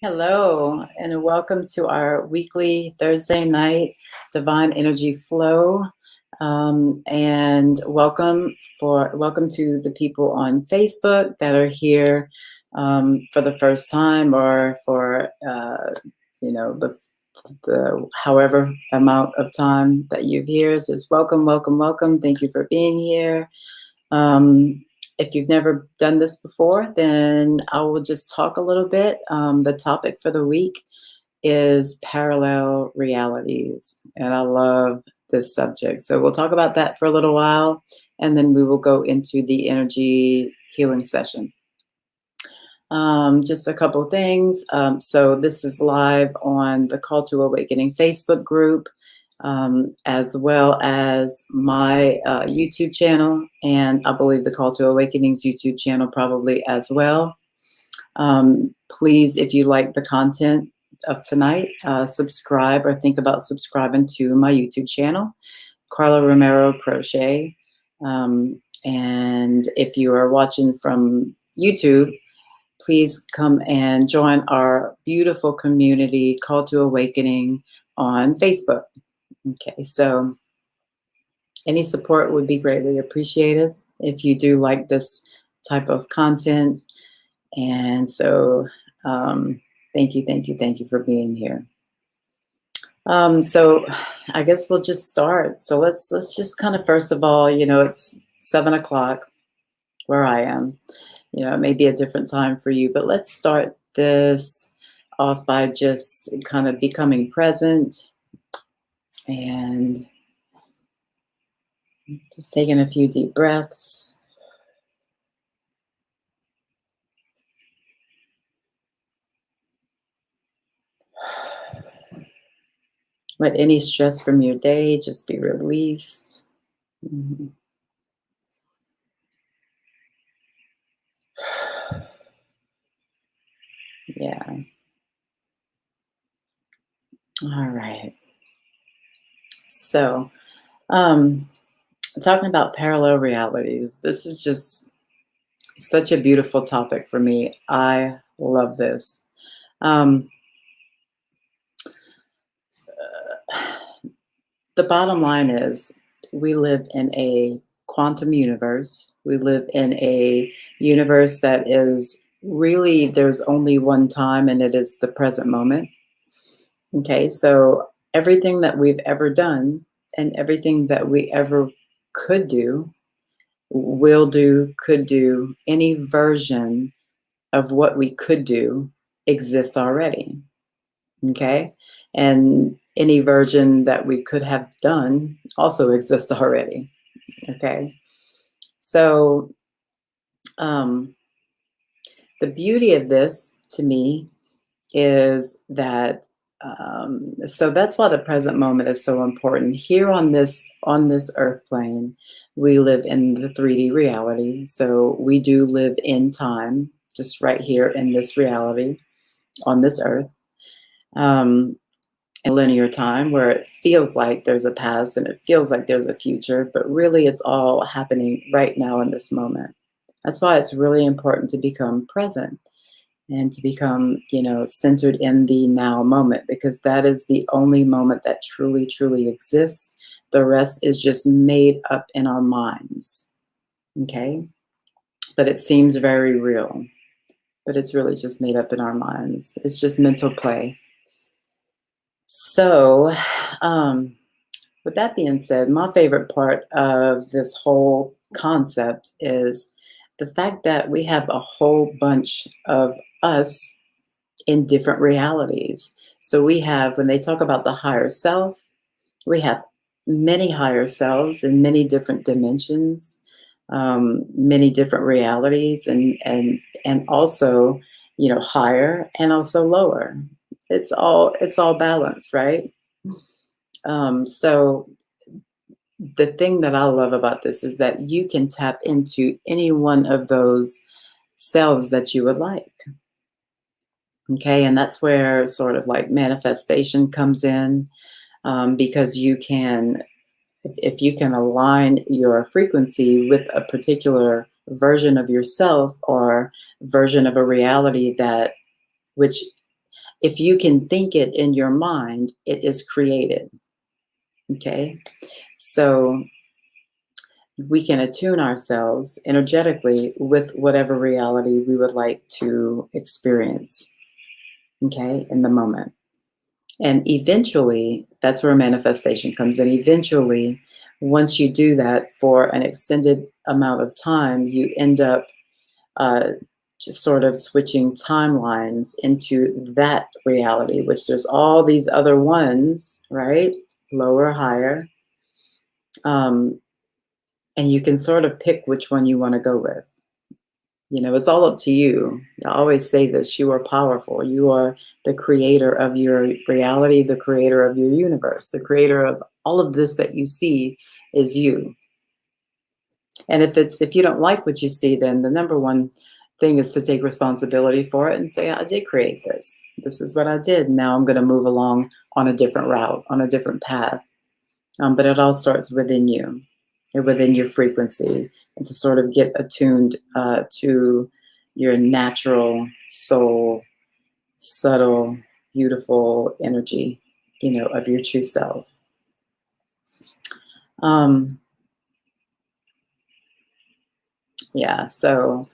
Hello, and welcome to our weekly Thursday night Divine Energy Flow. And welcome to the people on Facebook that are here for the first time, or for the however amount of time that you've here. So just welcome. Thank you for being here. If you've never done this before, then I will just talk a little bit. The topic for the week is parallel realities, and I love this subject. So we'll talk about that for a little while, and then we will go into the energy healing session. Just a couple things. So this is live on the Call to Awakening Facebook group, as well as my YouTube channel, and I believe the Call to Awakening's YouTube channel probably as well. Please, if you like the content of tonight, subscribe or think about subscribing to my YouTube channel, Carla Romero Crochet. And if you are watching from YouTube, please come and join our beautiful community, Call to Awakening, on Facebook. Okay, so any support would be greatly appreciated if you do like this type of content. And so thank you for being here. So I guess we'll just start. So let's just kind of, first of all, it's 7 o'clock where I am. It may be a different time for you, but let's start this off by just kind of becoming present and just taking a few deep breaths. Let any stress from your day just be released. Mm-hmm. Yeah. All right. So, talking about parallel realities, this is just such a beautiful topic for me. I love this. The bottom line is we live in a quantum universe. We live in a universe that is really, there's only one time, and it is the present moment. Okay, so everything that we've ever done and everything that we ever could do, will do, could do, any version of what we could do exists already. Okay, and any version that we could have done also exists already. Okay, so the beauty of this to me is that so that's why the present moment is so important. Here on this earth plane, we live in the 3D reality. So we do live in time, just right here in this reality on this earth. In linear time, where it feels like there's a past and it feels like there's a future, but really it's all happening right now in this moment. That's why it's really important to become present and to become, centered in the now moment, because that is the only moment that truly, truly exists. The rest is just made up in our minds. Okay? But it seems very real. But it's really just made up in our minds. It's just mental play. So, with that being said, my favorite part of this whole concept is the fact that we have a whole bunch of us in different realities. So we have, when they talk about the higher self, we have many higher selves in many different dimensions, many different realities, and also, higher and also lower. It's all balanced, right? So the thing that I love about this is that you can tap into any one of those selves that you would like. Okay, and that's where sort of like manifestation comes in, because you can, if you can align your frequency with a particular version of yourself or version of a reality that, which If you can think it in your mind, it is created. Okay? So we can attune ourselves energetically with whatever reality we would like to experience, okay, in the moment. And eventually, that's where manifestation comes in. Eventually, once you do that for an extended amount of time, you end up uh, just sort of switching timelines into that reality, which there's all these other ones, right? Lower, higher. Um, and you can sort of pick which one you want to go with. You know, it's all up to you. I always say this: you are powerful. You are the creator of your reality, the creator of your universe, the creator of all of this that you see is you. And if you don't like what you see, then the number one thing is to take responsibility for it and say, I did create this. This is what I did. Now I'm going to move along on a different route, on a different path. But it all starts within you, and within your frequency, and to sort of get attuned to your natural soul, subtle, beautiful energy, you know, of your true self. Um, yeah, so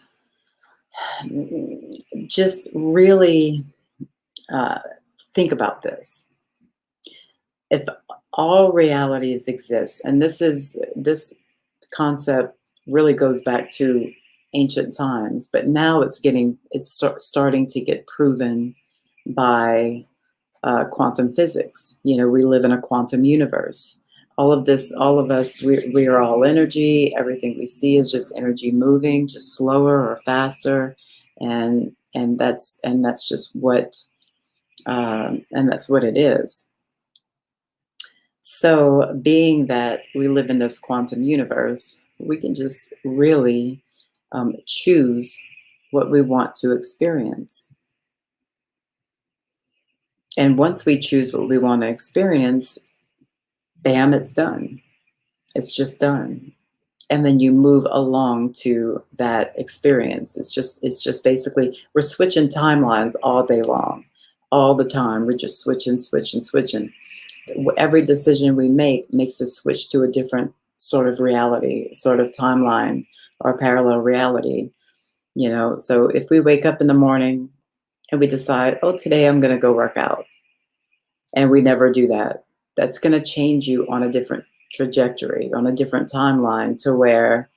just really uh, think about this. If all realities exist, and this concept really goes back to ancient times, but now it's starting to get proven by quantum physics. You know, we live in a quantum universe. All of this, all of us, we are all energy. Everything we see is just energy moving, just slower or faster, and that's just what it is. So, being that we live in this quantum universe, we can just really choose what we want to experience. And once we choose what we want to experience, bam, it's done. It's just done. And then you move along to that experience. It's just basically we're switching timelines all day long, all the time. We're just switching. Every decision we make makes us switch to a different sort of reality, sort of timeline or parallel reality. You know, so if we wake up in the morning and we decide, oh, today I'm going to go work out, and we never do that, that's going to change you on a different trajectory, on a different timeline to where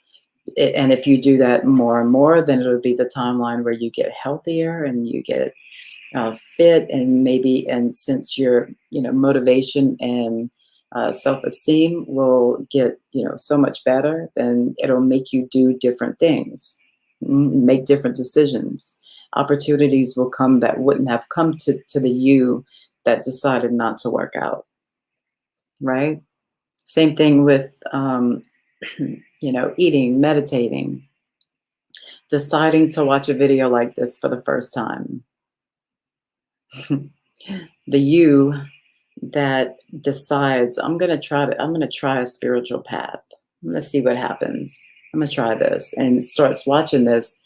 and if you do that more and more, then it'll be the timeline where you get healthier and you get fit, and maybe, and since your motivation and self-esteem will get so much better, then it'll make you do different things, make different decisions. Opportunities will come that wouldn't have come to the you that decided not to work out, right? Same thing with eating, meditating, deciding to watch a video like this for the first time. The you that decides, I'm going to try a spiritual path. I'm going to see what happens. I'm going to try this, and starts watching this,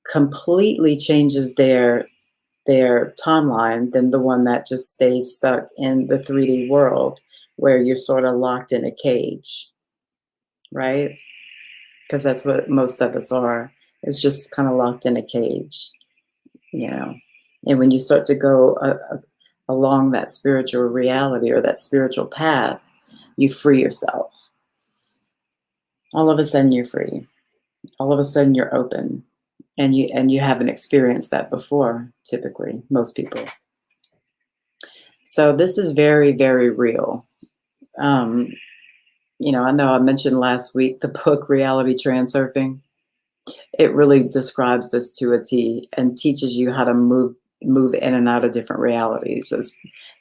completely changes their timeline than the one that just stays stuck in the 3D world where you're sort of locked in a cage, right? Because that's what most of us are. It's just kind of locked in a cage, you know. And when you start to go along that spiritual reality or that spiritual path, you free yourself. All of a sudden, you're free. All of a sudden, you're open, and you haven't experienced that before. Typically, most people. So this is very, very real. I know I mentioned last week the book Reality Transurfing. It really describes this to a T and teaches you how to move in and out of different realities. It's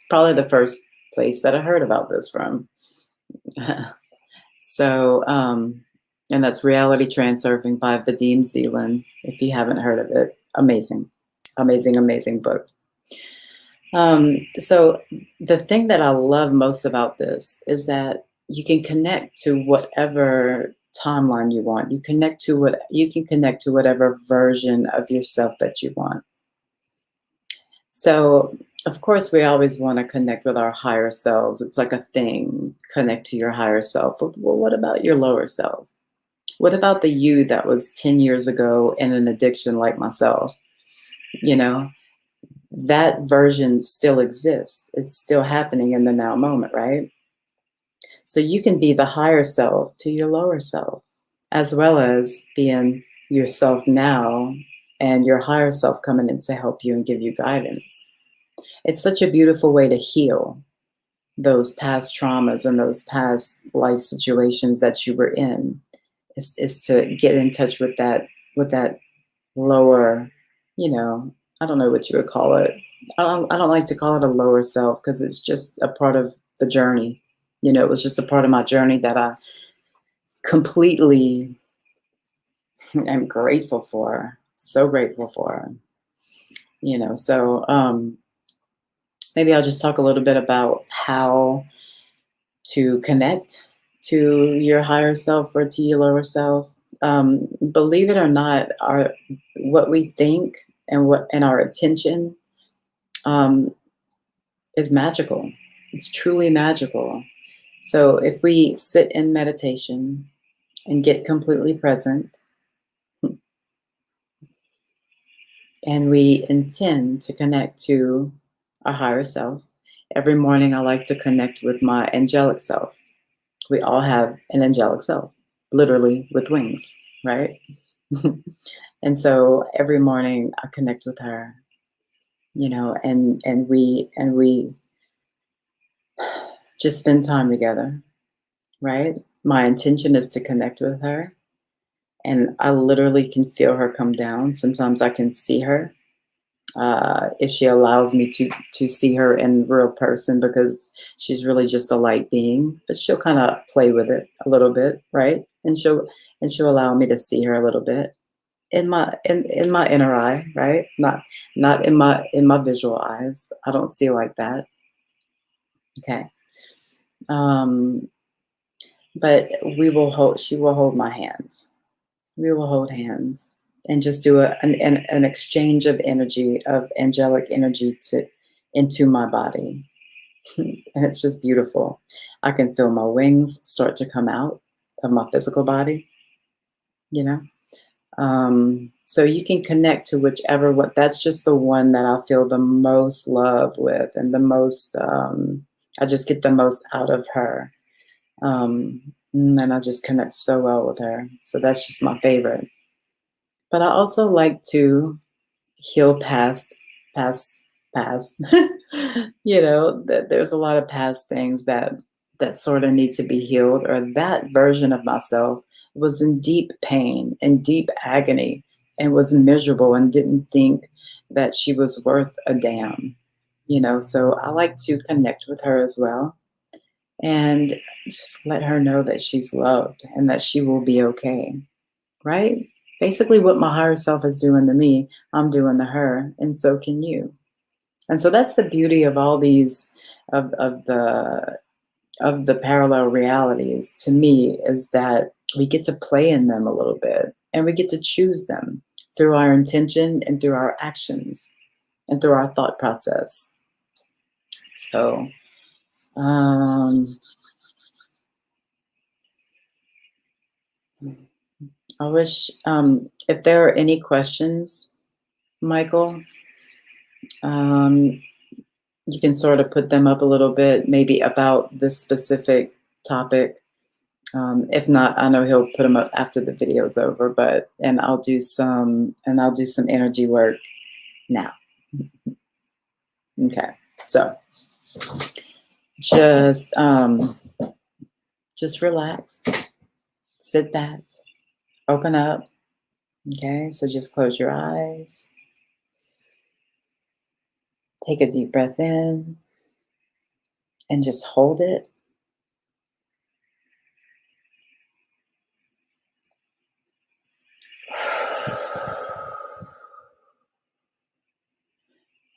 probably the first place that I heard about this from. So, and that's Reality Transurfing by Vadim Zeland. If you haven't heard of it, amazing, amazing, amazing book. So the thing that I love most about this is that you can connect to whatever timeline you want. You can connect to whatever version of yourself that you want. So Of course, we always want to connect with our higher selves. It's like a thing, connect to your higher self. Well, what about your lower self? What about the you that was 10 years ago in an addiction like myself? You know, that version still exists. It's still happening in the now moment, right? So you can be the higher self to your lower self, as well as being yourself now and your higher self coming in to help you and give you guidance. It's such a beautiful way to heal those past traumas and those past life situations that you were in, is to get in touch with that lower, you know, I don't know what you would call it. I don't like to call it a lower self because it's just a part of the journey. You know, it was just a part of my journey that I completely am grateful for. So grateful for. You know, so maybe I'll just talk a little bit about how to connect to your higher self or to your lower self. Believe it or not, our what we think and our attention um, is magical. It's truly magical. So if we sit in meditation and get completely present, and we intend to connect to our higher self, every morning I like to connect with my angelic self. We all have an angelic self, literally with wings, right? And so every morning I connect with her, you know, and we just spend time together, right? My intention is to connect with her, and I literally can feel her come down. Sometimes I can see her, if she allows me to see her in real person, because she's really just a light being. But she'll kind of play with it a little bit, right? And she'll allow me to see her a little bit in my inner eye, right? Not in my visual eyes. I don't see like that. Okay. Um, but she will hold my hands. We will hold hands and just do an exchange of energy, of angelic energy into my body. And it's just beautiful. I can feel my wings start to come out of my physical body, you know? So you can connect to whichever what that's just the one that I feel the most love with, and the most I just get the most out of her. And I just connect so well with her. So that's just my favorite. But I also like to heal past past. You know, that there's a lot of past things that sort of need to be healed, or that version of myself was in deep pain and deep agony and was miserable and didn't think that she was worth a damn. You know, so I like to connect with her as well, and just let her know that she's loved and that she will be okay, right? Basically, what my higher self is doing to me, I'm doing to her, and so can you. And so that's the beauty of all these of the parallel realities to me, is that we get to play in them a little bit, and we get to choose them through our intention and through our actions and through our thought process. So um, I wish, if there are any questions, Michael, um, you can sort of put them up a little bit, maybe about this specific topic. If not, I know he'll put them up after the video's over. But I'll do some energy work now. Okay, so just just relax, sit back, open up. Okay, so just close your eyes, take a deep breath in, and just hold it.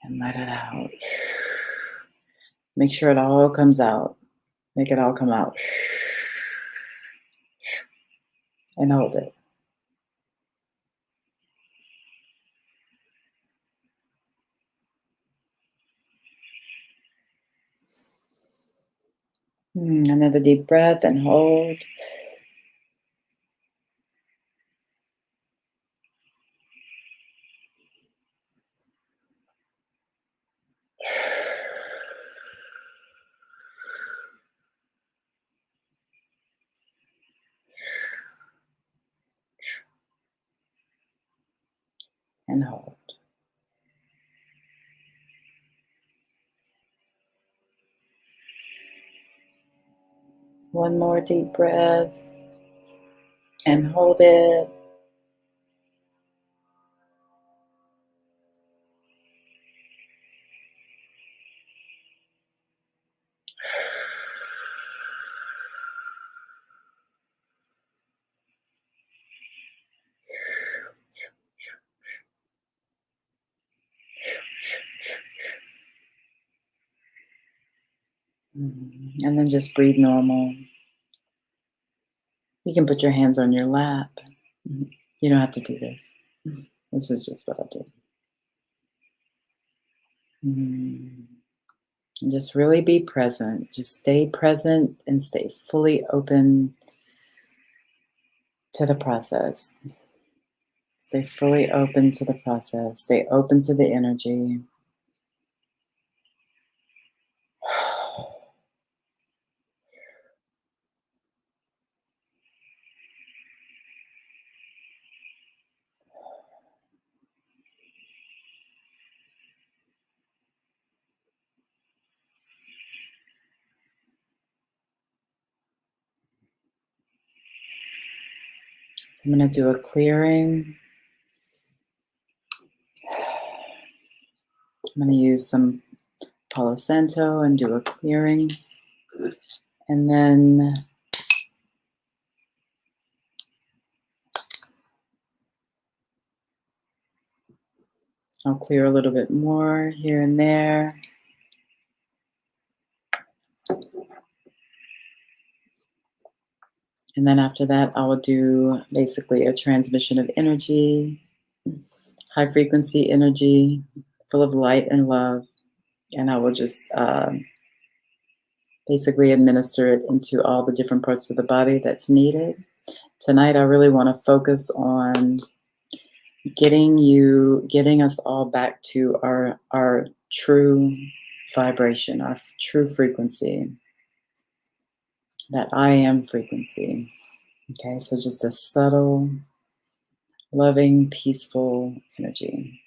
And let it out. Make sure it all comes out. Make it all come out. And hold it. Another deep breath and hold. And hold. One more deep breath and hold it. And then just breathe normal. You can put your hands on your lap. You don't have to do this. This is just what I do. And just really be present. Just stay present and stay fully open to the process. Stay fully open to the process. Stay open to the energy. So I'm going to do a clearing. I'm going to use some Palo Santo and do a clearing. And then I'll clear a little bit more here and there. And then after that, I will do basically a transmission of energy, high frequency energy, full of light and love. And I will just basically administer it into all the different parts of the body that's needed. Tonight, I really want to focus on getting us all back to our true vibration, our true frequency, that I am frequency. Okay, so just a subtle, loving, peaceful energy.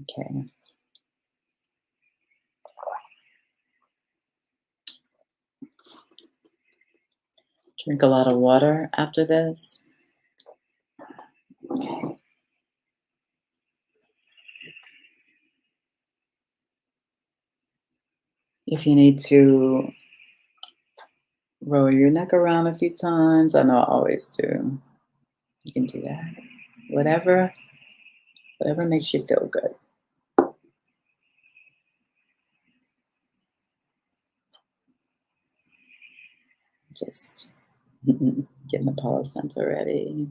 Okay. Drink a lot of water after this. Okay. If you need to roll your neck around a few times, I know I always do. You can do that. Whatever makes you feel good. Just getting the Palo Santo ready.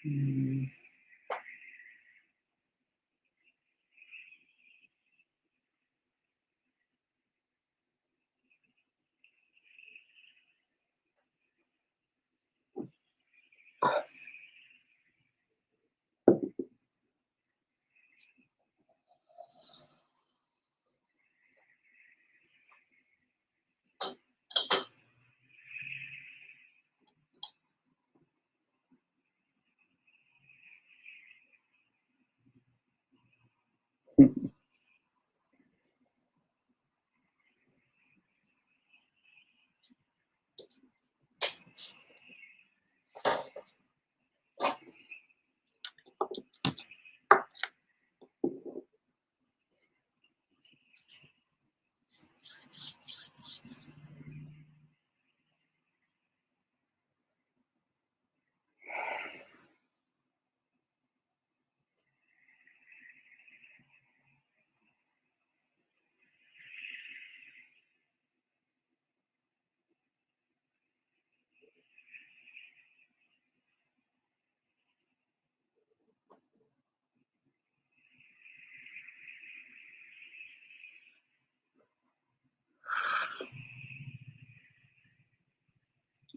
Mm.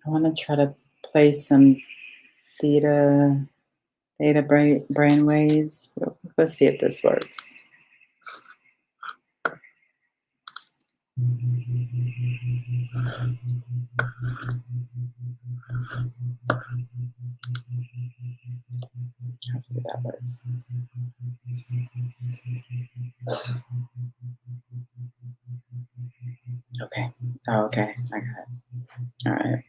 I want to try to play some theta brain waves. Let's see if this works. Hopefully that works. Okay. Oh, okay. I got it. All right.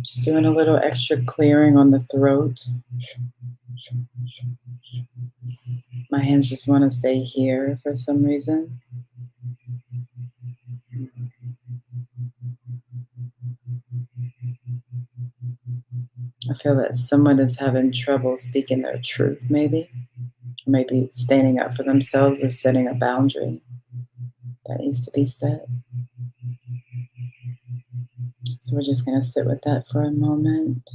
Just doing a little extra clearing on the throat. My hands just want to stay here for some reason. I feel that someone is having trouble speaking their truth, maybe standing up for themselves or setting a boundary that needs to be set. So So we're just going to sit with that for a moment.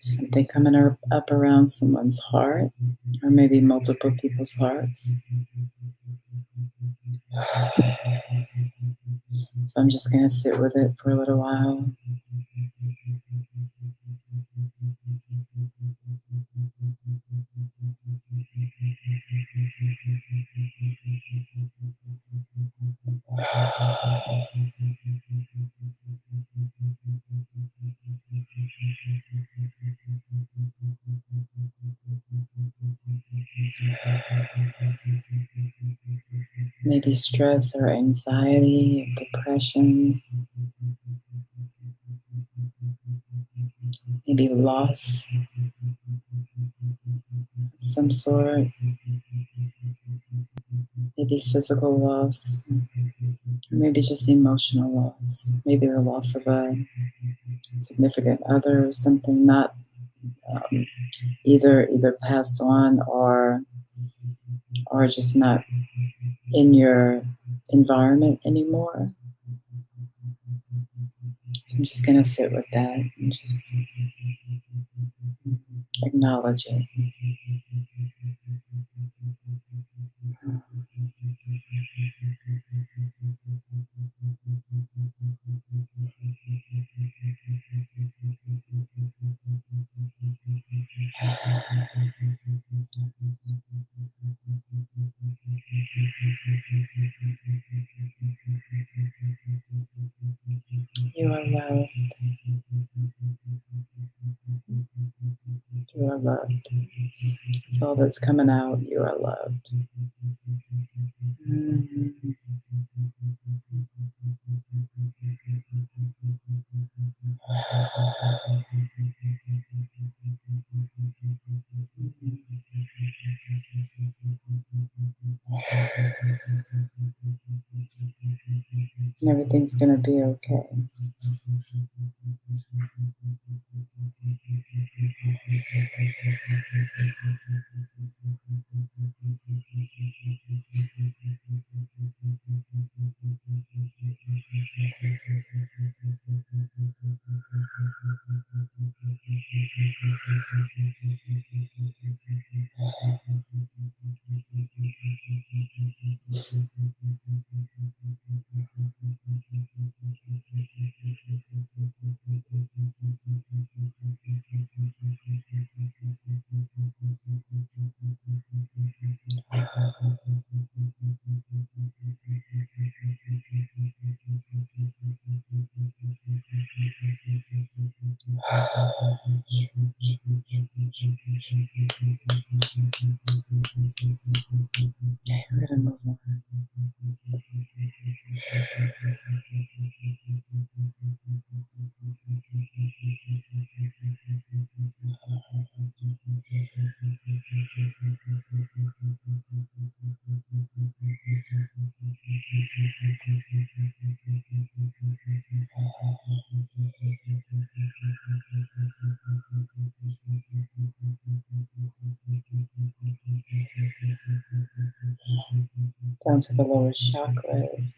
Something coming up around someone's heart, or maybe multiple people's hearts. So I'm just going to sit with it for a little while. Maybe stress or anxiety, depression, maybe loss of some sort, maybe physical loss, or maybe just emotional loss, maybe the loss of a significant other or something not either passed on or just not in your environment anymore. So I'm just going to sit with that and just acknowledge it. You are loved. You are loved. It's all that's coming out. You are loved. Mhm. And everything's going to be okay. Okay, we're going to move on. Down to the lower chakras.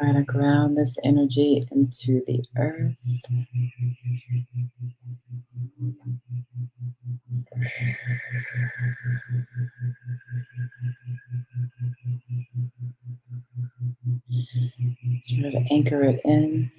We're going to ground this energy into the earth. Sort of anchor it in.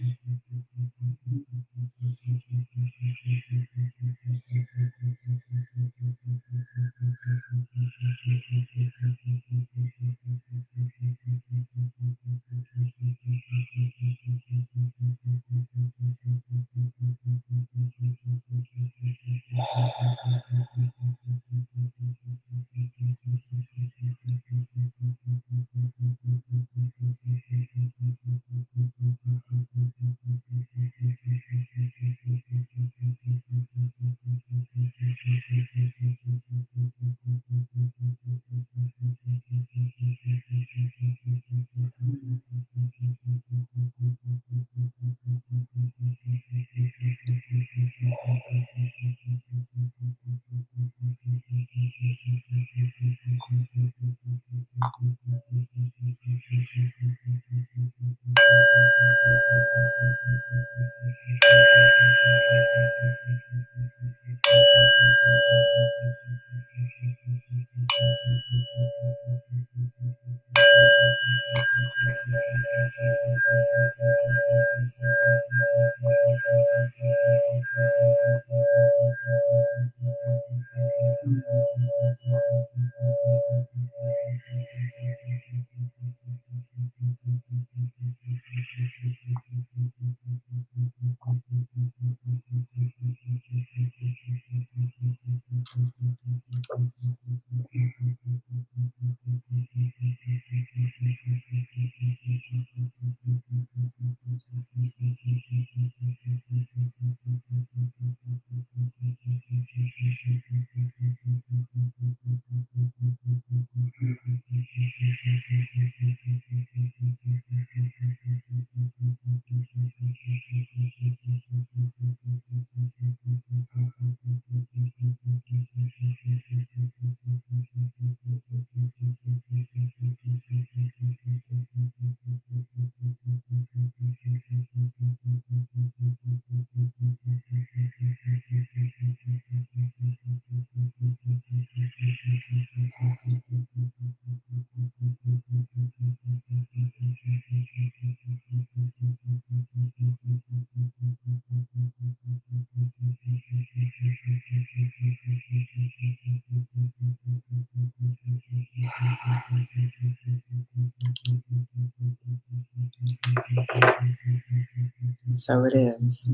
So it is.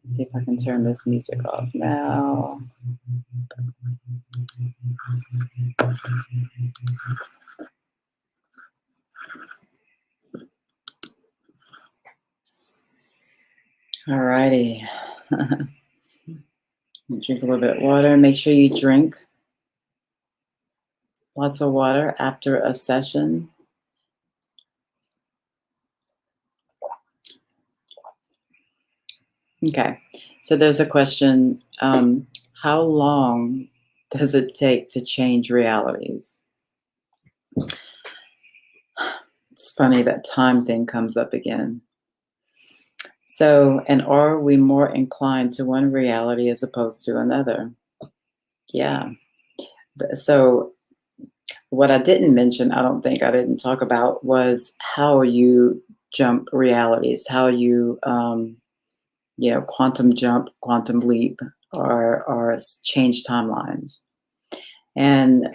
Let's see if I can turn this music off now. All righty. Drink a little bit of water. Make sure you drink lots of water after a session. Okay, so there's a question. How long does it take to change realities? It's funny that time thing comes up again. So, and are we more inclined to one reality as opposed to another? Yeah. So what I didn't mention, I don't think I didn't talk about, was how you jump realities, how you, quantum jump, quantum leap, or change timelines. And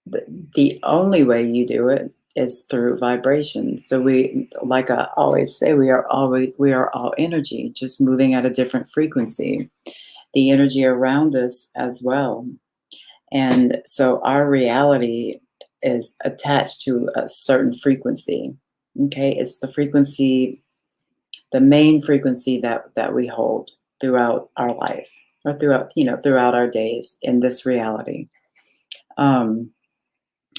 the only way you do it is through vibration. So we, like I always say, we are all energy, just moving at a different frequency. The energy around us as well. And so our reality is attached to a certain frequency. Okay, it's the frequency, the main frequency that we hold throughout our life, or throughout our days in this reality.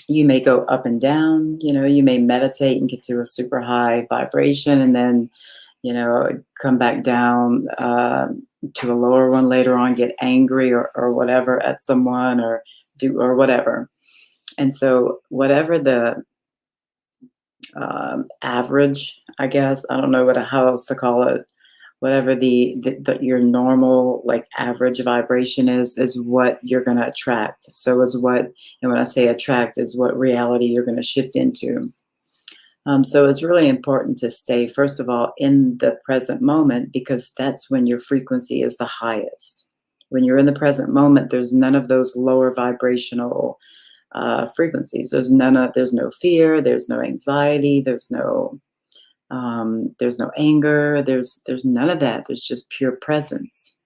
You may go up and down, you may meditate and get to a super high vibration and then, come back down to a lower one later on, get angry or whatever at someone or whatever. And so whatever the average, I guess, I don't know how else to call it, whatever your normal like average vibration is what you're going to attract. So and when I say attract, is what reality you're going to shift into. So it's really important to stay, first of all, in the present moment, because that's when your frequency is the highest. When you're in the present moment, there's none of those lower vibrational frequencies. There's no fear, there's no anxiety, there's no anger, there's none of that. There's just pure presence,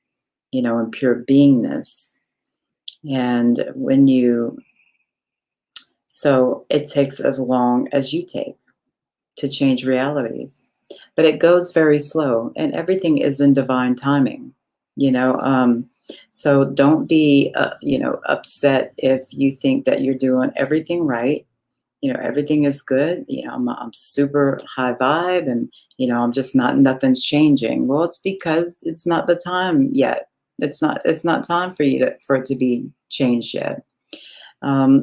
and pure beingness. And so it takes as long as you take to change realities, but it goes very slow, and everything is in divine timing, so don't be upset if you think that you're doing everything right everything is good. I'm super high vibe, and I'm just not, nothing's changing. Well, it's because it's not the time yet. It's not time for it to be changed yet.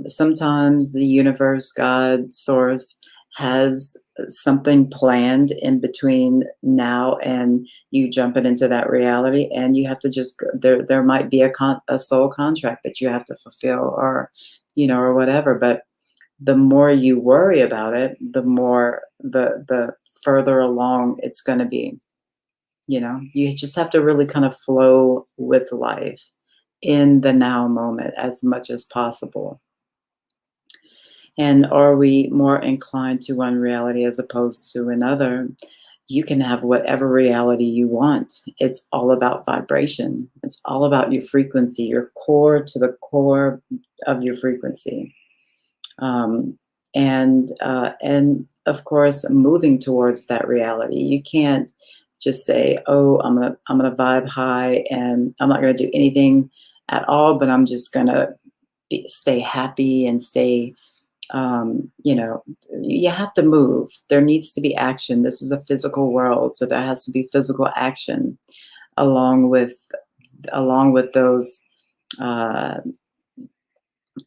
Sometimes the universe, God, source has something planned in between now and you jumping into that reality, and you have to just there might be a soul contract that you have to fulfill, or whatever. But the more you worry about it, the more the further along it's going to be. You just have to really kind of flow with life in the now moment as much as possible. And are we more inclined to one reality as opposed to another? You can have whatever reality you want. It's all about vibration. It's all about your frequency, your core to the core of your frequency. Um, and of course, moving towards that reality. You can't just say, "Oh, I'm gonna vibe high, and I'm not gonna do anything at all, but I'm just gonna stay happy and stay." You have to move. There needs to be action. This is a physical world, so there has to be physical action along with those, uh,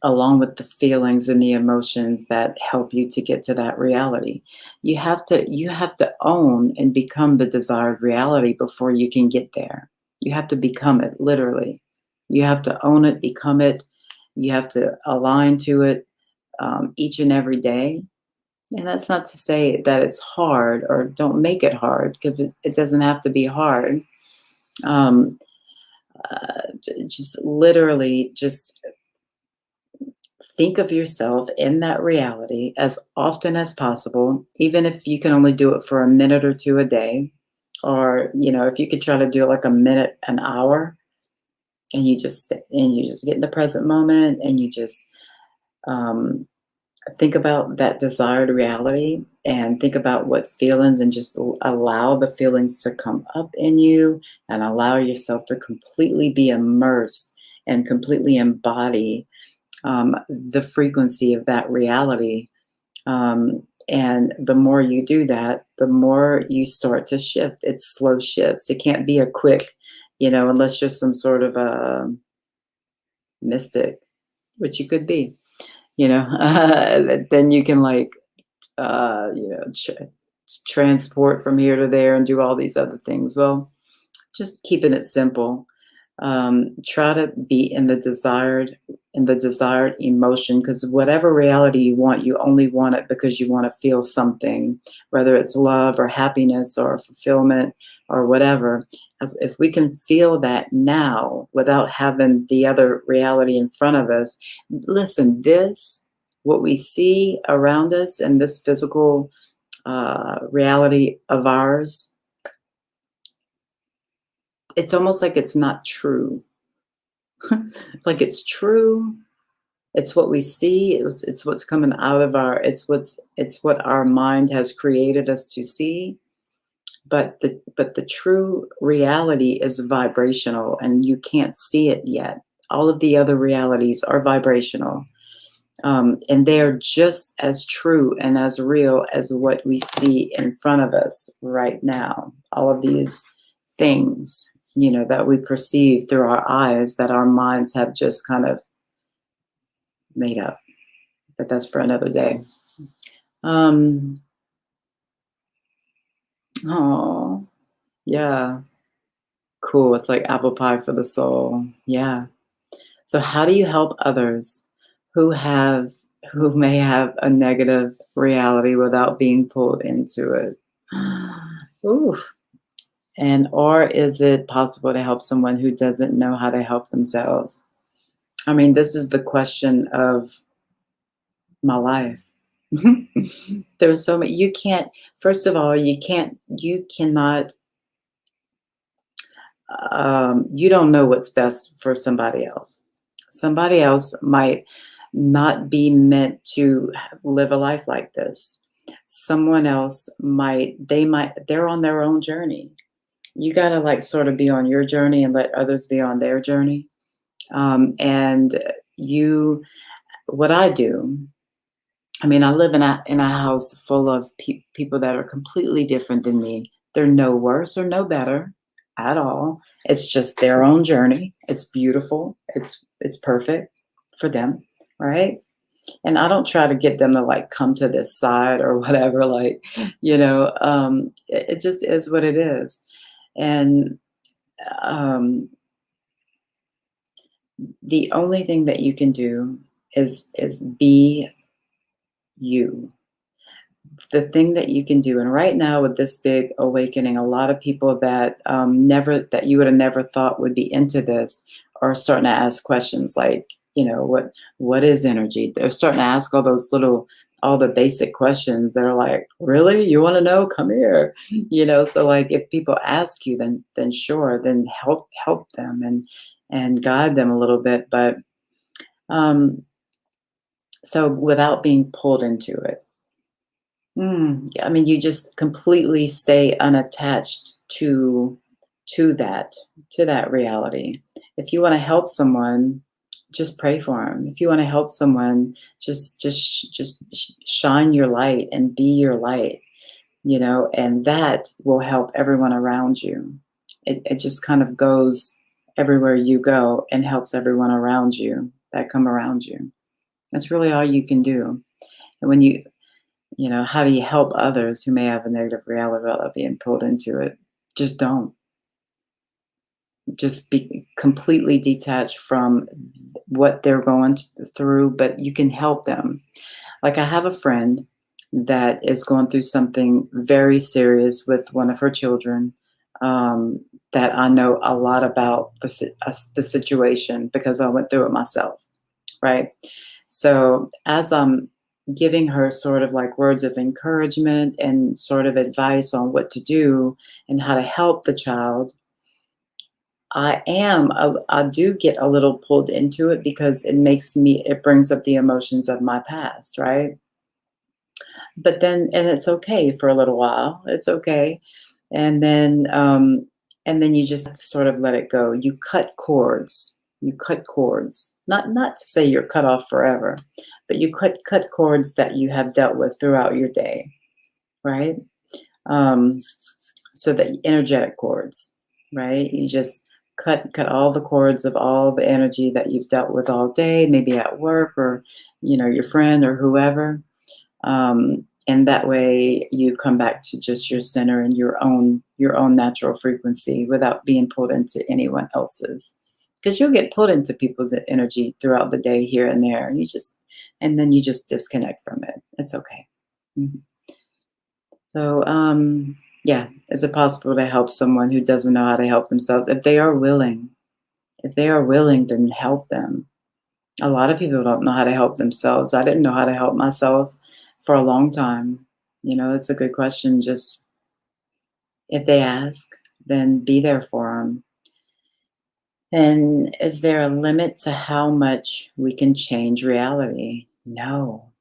along with the feelings and the emotions that help you to get to that reality. You have to own and become the desired reality before you can get there. You have to become it, literally. You have to own it, become it. You have to align to it, each and every day. And that's not to say that it's hard, or don't make it hard, because it doesn't have to be hard. Um, just literally, just think of yourself in that reality as often as possible, even if you can only do it for a minute or two a day, or if you could try to do it like a minute, an hour, and you just get in the present moment, and you just um, think about that desired reality, and think about what feelings, and just allow the feelings to come up in you, and allow yourself to completely be immersed and completely embody the frequency of that reality. And the more you do that, the more you start to shift. It's slow shifts. It can't be a quick, unless you're some sort of a mystic, which you could be, then you can, like, uh, you know, tr- transport from here to there and do all these other things. Well, just keeping it simple. Try to be in the desired emotion, because whatever reality you want, you only want it because you want to feel something, whether it's love or happiness or fulfillment or whatever. As if we can feel that now without having the other reality in front of us. Listen, what we see around us in this physical reality of ours, it's almost like it's not true. Like it's true. It's what we see. It's what's coming out of it's what our mind has created us to see. But the true reality is vibrational, and you can't see it yet. All of the other realities are vibrational. And they're just as true and as real as what we see in front of us right now. All of these things, that we perceive through our eyes, that our minds have just kind of made up. But that's for another day. Um, oh, yeah, cool. It's like apple pie for the soul. Yeah. So how do you help others who have who may have a negative reality without being pulled into it? Ooh. Or is it possible to help someone who doesn't know how to help themselves? I mean, this is the question of my life. There's so many. You can't, first of all, you cannot, you don't know what's best for somebody else. Somebody else might not be meant to live a life like this. Someone else they're on their own journey. You got to, like, sort of be on your journey and let others be on their journey. And what I do I mean, I live in a house full of people that are completely different than me. They're no worse or no better at all. It's just their own journey. It's beautiful. It's perfect for them, right? And I don't try to get them to like come to this side or whatever. Like, it just is what it is. And um, the only thing that you can do is be you. The thing that you can do, and right now with this big awakening, a lot of people that never that you would have never thought would be into this are starting to ask questions like, what is energy? They're starting to ask all the basic questions that are like, really, you want to know? Come here. So like if people ask you, then sure, then help them and guide them a little bit, but um so without being pulled into it. Yeah, I mean, you just completely stay unattached to that reality. If you want to help someone, just pray for them. If you want to help someone, just shine your light and be your light, and that will help everyone around you. It just kind of goes everywhere you go and helps everyone around you that come around you. That's really all you can do. And how do you help others who may have a negative reality about being pulled into it? Just don't. Just be completely detached from what they're going through, but you can help them. Like I have a friend that is going through something very serious with one of her children. Um, that I know a lot about the situation because I went through it myself, right? So as I'm giving her sort of like words of encouragement and sort of advice on what to do and how to help the child, I do get a little pulled into it because it brings up the emotions of my past, right? But then, and it's okay for a little while. It's okay. And then you just sort of let it go. You cut cords. You cut cords. Not to say you're cut off forever, but you cut cords that you have dealt with throughout your day, right? Um, so that energetic cords, right? You just cut all the cords of all the energy that you've dealt with all day, maybe at work or your friend or whoever, and that way you come back to just your center and your own natural frequency without being pulled into anyone else's, because you'll get pulled into people's energy throughout the day here and there, and then you just disconnect from it. It's okay. Mhm. So yeah, is it possible to help someone who doesn't know how to help themselves? If they are willing, then help them. A lot of people don't know how to help themselves. I didn't know how to help myself for a long time. It's a good question. Just if they ask, then be there for them. And is there a limit to how much we can change reality? No.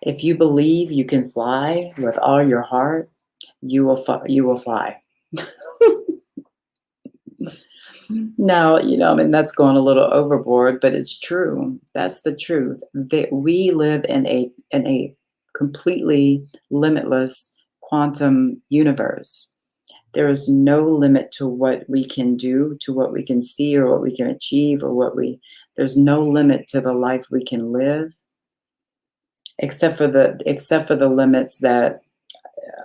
If you believe you can fly with all your heart, you will fly. Now, I mean, that's going a little overboard, but it's true. That's the truth. That we live in a completely limitless quantum universe. There is no limit to what we can do, to what we can see, or what we can achieve, or there's no limit to the life we can live, except for the limits that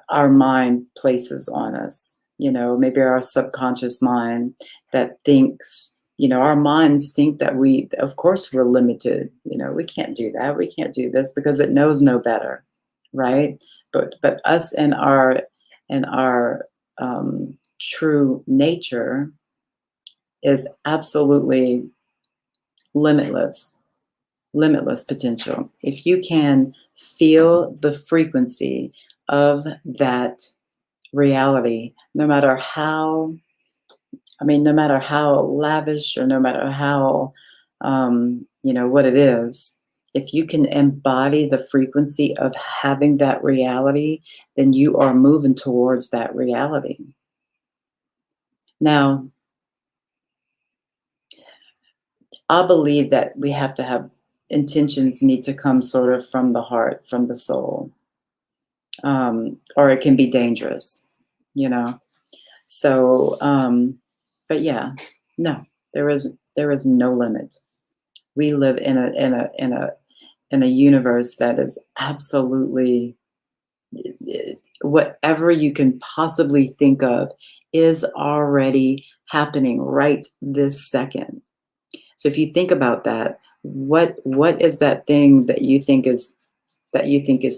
our mind places on us. Maybe our subconscious mind that thinks, our minds think that of course, we're limited. We can't do that. We can't do this because it knows no better, right? But us and our true nature is absolutely limitless, limitless potential. If you can feel the frequency of that reality, no matter how lavish or no matter how, what it is, if you can embody the frequency of having that reality, then you are moving towards that reality. Now, I believe that we have to have intentions need to come sort of from the heart, from the soul, or it can be dangerous, you know. So, but yeah, no, there is no limit. We live in a universe that is absolutely, whatever you can possibly think of is already happening right this second. So if you think about that, what is that thing that you think is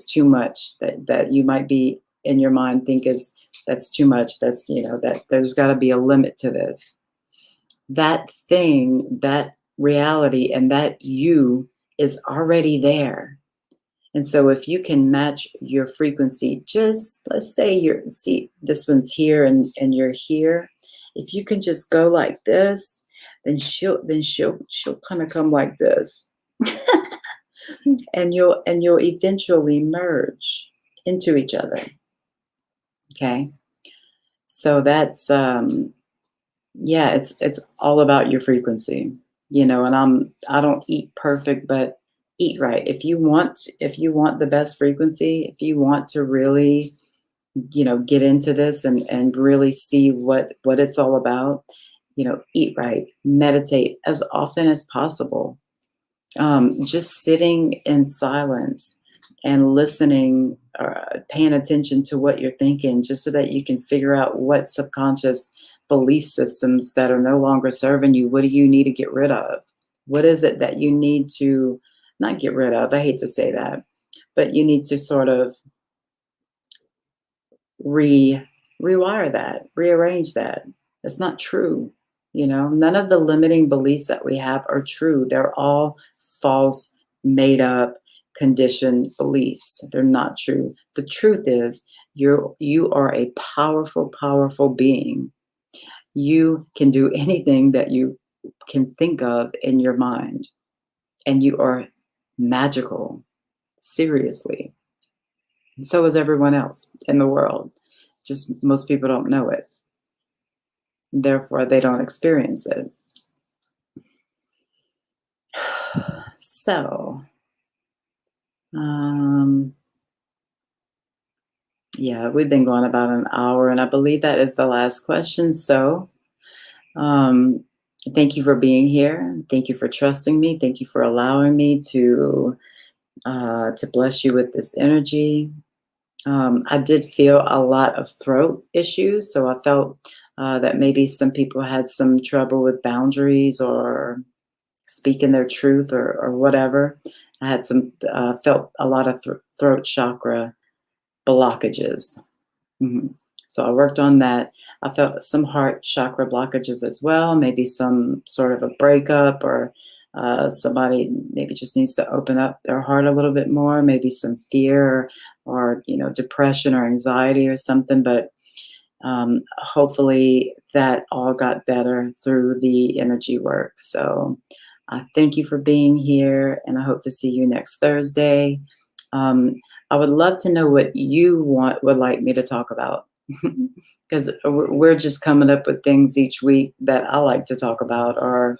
too much, that you might be in your mind think is that's too much, that's, that there's got to be a limit to this. That thing, that reality, and that you is already there. And so if you can match your frequency, just let's say this one's here and you're here. If you can just go like this, then she'll kind of come like this. And you'll eventually merge into each other. Okay. So that's yeah, it's all about your frequency. And I don't eat perfect, but eat right. If you want the best frequency, if you want to really, get into this and really see what it's all about, eat right, meditate as often as possible. Just sitting in silence and listening, paying attention to what you're thinking, just so that you can figure out what subconscious belief systems that are no longer serving you. What do you need to get rid of? What is it that you need to not get rid of? I hate to say that, but you need to sort of re rewire that, rearrange that. It's not true. None of the limiting beliefs that we have are true. They're all false, made up, conditioned beliefs. They're not true. The truth is, you are a powerful, powerful being. You can do anything that you can think of in your mind, and you are magical. Seriously. And so is everyone else in the world. Just most people don't know it. Therefore, they don't experience it. So, yeah, we've been going about an hour, and I believe that is the last question. So, thank you for being here. Thank you for trusting me. Thank you for allowing me to bless you with this energy. I did feel a lot of throat issues, so I felt that maybe some people had some trouble with boundaries or speaking their truth, or whatever. I had felt a lot of throat chakra blockages. So I worked on that. I felt some heart chakra blockages as well, maybe some sort of a breakup, or somebody maybe just needs to open up their heart a little bit more, maybe some fear, or depression or anxiety or something. But hopefully that all got better through the energy work. So I thank you for being here, and I hope to see you next Thursday. I would love to know what you would like me to talk about, because we're just coming up with things each week that I like to talk about, or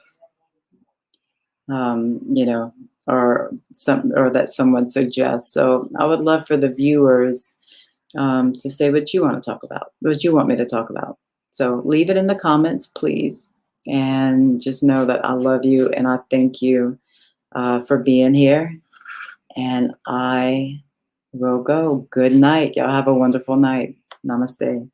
or that someone suggests. So I would love for the viewers to say what you want to talk about, what you want me to talk about. So leave it in the comments, please. And just know that I love you, and I thank you for being here. And I will go. Good night. Y'all have a wonderful night. Namaste.